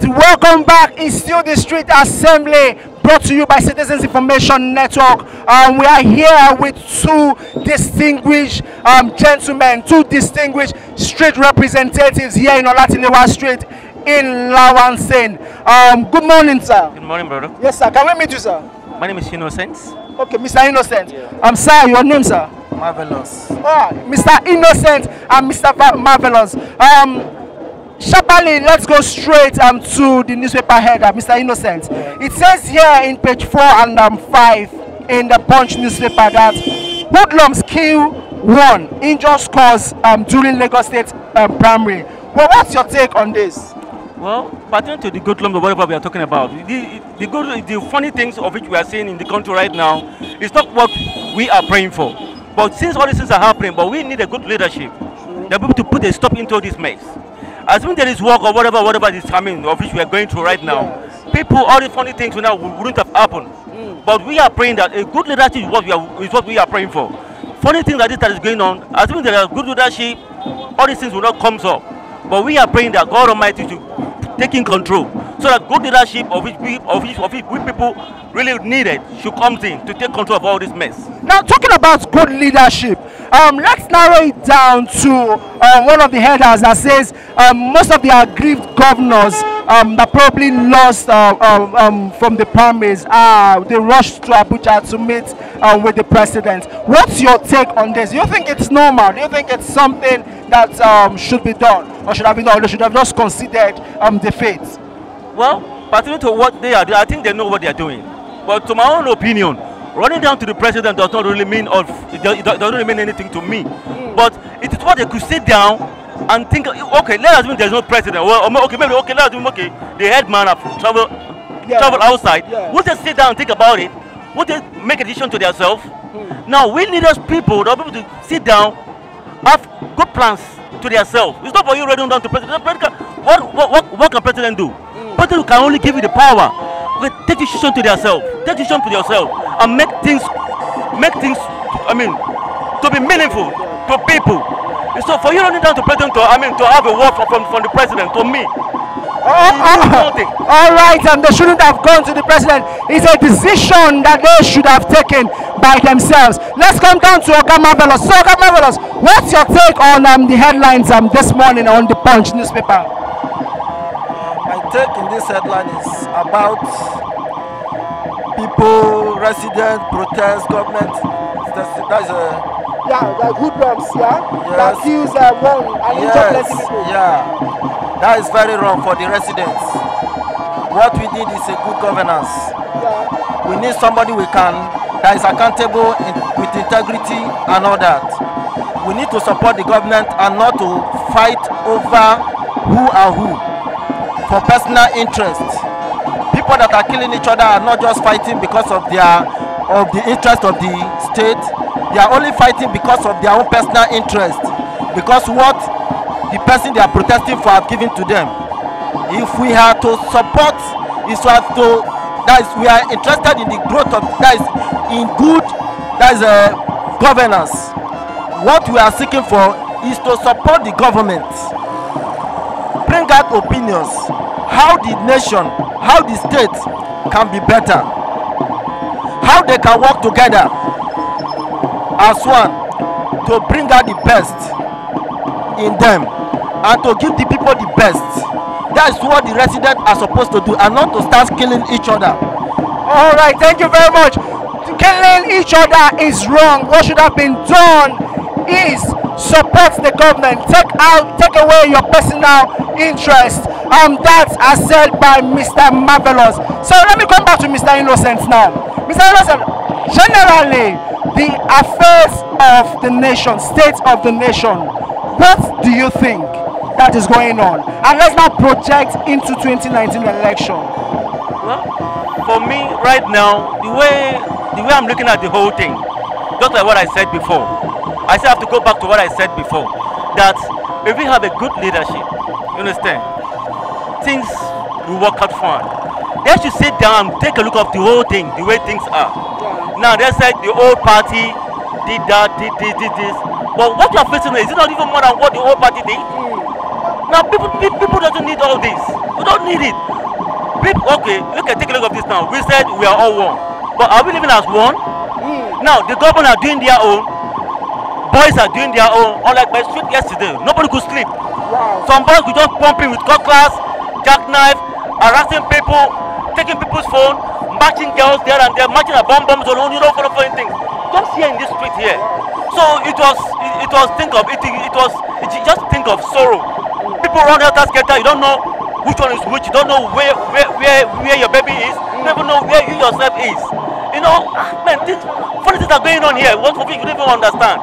right, welcome back. It's still the Street Assembly brought to you by Citizens Information Network. We are here with two distinguished gentlemen, two distinguished street representatives here in Olatilewa Street in Lawansin. Good morning, sir. Good morning, brother. Yes, sir. Can we meet you, sir? My name is Innocent. Okay, Mr. Innocent. Sir, your name, sir? Marvelous. Mr. Innocent and Mr. Marvelous. Sharply, let's go straight to the newspaper header, Mr. Innocent. It says here in page 4 and 5 in the Punch newspaper that hoodlums kill one, injures cause during Lagos State primary. Well, what's your take on this? Well, pertaining to the good lump of whatever we are talking about, the funny things of which we are seeing in the country right now is not what we are praying for. But since all these things are happening, but we need a good leadership. They're able to put a stop into this mess. Assuming there is work or whatever is coming, of which we are going through right now, people, all the funny things wouldn't have happened. But we are praying that a good leadership is what we are praying for. Funny things like this that is going on, assuming there is good leadership, all these things will not come up. But we are praying that God Almighty should take in control, so that good leadership of which we people really needed should come in to take control of all this mess. Now, talking about good leadership, let's narrow it down to one of the headers that says most of the aggrieved governors that probably lost from the primaries, they rushed to Abuja to meet with the president. What's your take on this? Do you think it's normal? Do you think it's something that should be done, or should have been done, or they should have just considered defeat? Well, pertaining to what they are doing, I think they know what they are doing. But to my own opinion, running down to the president does not really mean it doesn't really mean anything to me. But it is what they could sit down and think. Okay, let us assume there's no president. Well, okay, maybe let us assume the headman have travel outside. Yeah. Won't they sit down and think about it? Won't they make a decision to themselves? Now we need those people to be able to sit down, have good plans to themselves. It's not for you running down to president. What can president do? President can only give you the power. Take decision to themselves. Take decision to yourself and make things. I mean, to be meaningful to people. So for you running down to president, to have a word from the president to me. All right, and they shouldn't have gone to the president. It's a decision that they should have taken by themselves. Let's come down to Oga Marvelous. So, Oga Marvelous, what's your take on the headlines this morning on the Punch newspaper? My take in this headline is about people, residents, protest, government. Like hoodlums, that kills one and injure plenty people. Yeah, that is very wrong for the residents. What we need is a good governance. We need somebody that is accountable with integrity and all that. We need to support the government and not to fight over who are who for personal interest. People that are killing each other are not just fighting because of the interest of the state. They are only fighting because of their own personal interest, because what the person they are protesting for have given to them. If we are to support, we are interested in the growth of good governance. What we are seeking for is to support the government, bring out opinions, how the nation, how the state can be better, how they can work together as one to bring out the best in them and to give the people the best. That is what the residents are supposed to do, and not to start killing each other. All right, thank you very much. Killing each other is wrong. What should have been done is support the government, take away your personal interest. That's as said by Mr. Marvelous. So let me come back to Mr. Innocent now. Mr. Innocent, generally, the affairs of the nation, state of the nation, what do you think that is going on? And let's now project into 2019 election. Well, for me right now, the way I'm looking at the whole thing, just like what I said before, I still have to go back to what I said before, that if we have a good leadership, you understand, things will work out fine. They should sit down and take a look at the whole thing, the way things are. Now they said the old party did that, did this. But what you are facing is it not even more than what the old party did? Now people doesn't need all this. We don't need it. People, okay, take a look at this now. We said we are all one, but are we living as one? Now the government are doing their own, boys are doing their own. Unlike my street yesterday, nobody could sleep. Wow. Some boys could just pump in with cutlass, jackknife, harassing people, taking people's phone, matching girls there and there, matching a bomb bombs on following things. Just here in this street here. So it was just think of sorrow. People run out scatter, you don't know which one is which, you don't know where your baby is, you don't even know where you yourself is. You know, man, funny things are going on here. What of it you don't even understand.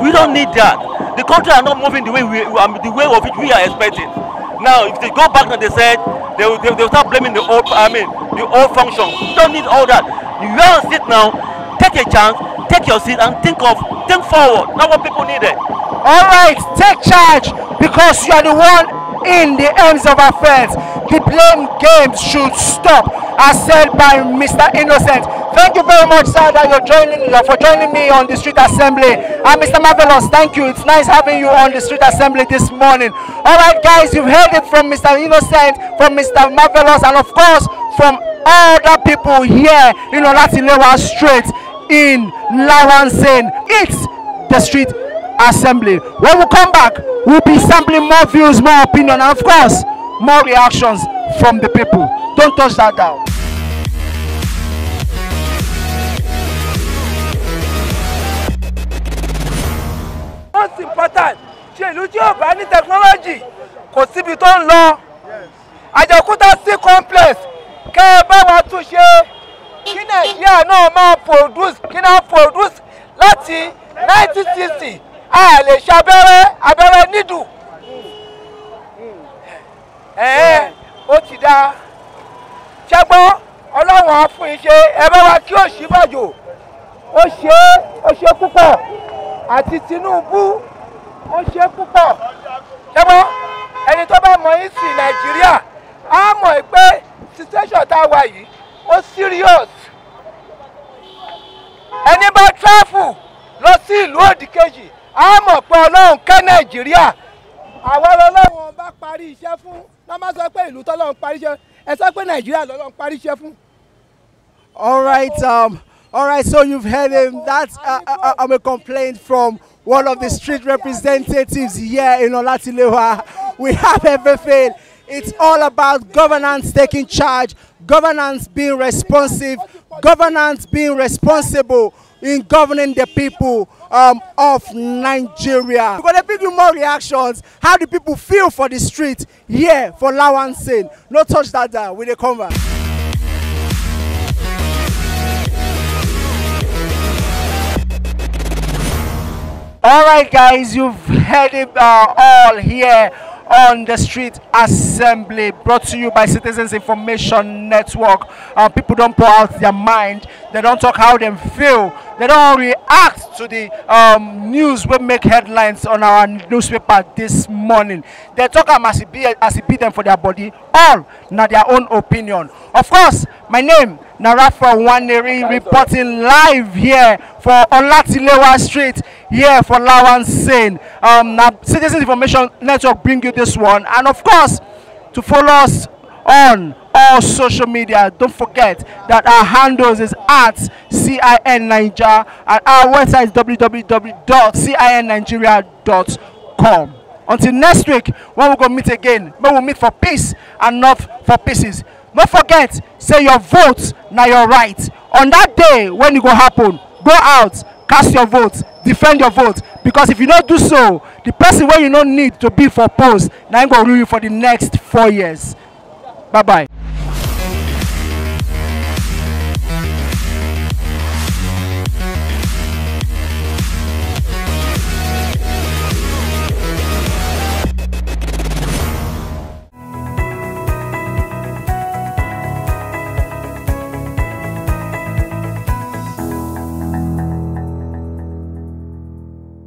We don't need that. The country are not moving the way of which we are expecting. Now, if they go back and they said they will start blaming the old function. You don't need all that. You have to sit now, take a chance, take your seat, and think forward. That's what people needed. All right, take charge because you are the one in the ends of affairs. The blame game should stop, as said by Mr. Innocent. Thank you very much, sir, that for joining me on the street assembly. And Mr. Marvelous, thank you. It's nice having you on the street assembly this morning. All right, guys, you've heard it from Mr. Innocent, from Mr. Marvelous, and of course from other people here in Olatilewa Street in Lawansin. It's the street assembly. When we come back, we'll be sampling more views, more opinion, and of course more reactions from the people. Don't touch that down. Most important, ṣe ìlú tí ò bá ní technology kò síbi tó ń lọ. Àjàòkúta sí complex kẹ́ ẹ bá wa tún ṣe kí Nàìjíríà náà máa produce láti 1960 a lè ṣe abẹ́rẹ́ nídùú. Ó ti dá ṣẹ́gbọ́n Ọlọ́run á fún iṣẹ́ ẹ bá wa kí Ọ̀ṣínbàjò ó ṣe púpọ̀ àti Tinubu ó ṣe púpọ̀. Ṣẹ́gbọ́n ẹni tó bá mọ history Nàìjíríà á mọ̀ pé situation tá a wà yìí ó serious. Ẹni bá travel lọ sí ìlú òdìkejì á mọ̀ pé Ọlọ́run kẹ́ Nàìjíríà. Àwọn Ọlọ́run bá parí iṣẹ́ fún náà má sọ pé ìlú tọ́lọ́run parí iṣẹ́ ẹ sọ pé Nàìjíríà lọ́lọ́run parí iṣẹ́ fún. All right, so you've heard him. That's a complaint from one of the street representatives here in Olatilewa. We have everything. It's all about governance taking charge, governance being responsive, governance being responsible in governing the people of Nigeria. We're going to bring you more reactions. How do people feel for the street here for Lawansin? No touch that down. We will come back. All right, guys, you've heard it all here on the street assembly, brought to you by Citizens Information Network. People don't pour out their mind, they don't talk how they feel, they don't react to the news we make headlines on our newspaper this morning. They talk as it be them for their body, all now their own opinion. Of course, my name Narafa Waneri, reporting live here for Olatilewa Street, here for Lawansin. Now Citizens Information Network bring you this one, and of course, to follow us on all social media, don't forget that our handles is at CIN Nigeria and our website is www.cinnigeria.com. Until next week, when we go meet again, when we meet for peace and not for pieces. Don't forget, say your vote now your right. On that day when it go happen, go out, cast your vote, defend your vote. Because if you don't do so, the person where you don't need to be for post, now I'm going to rule you for the next 4 years. Bye-bye.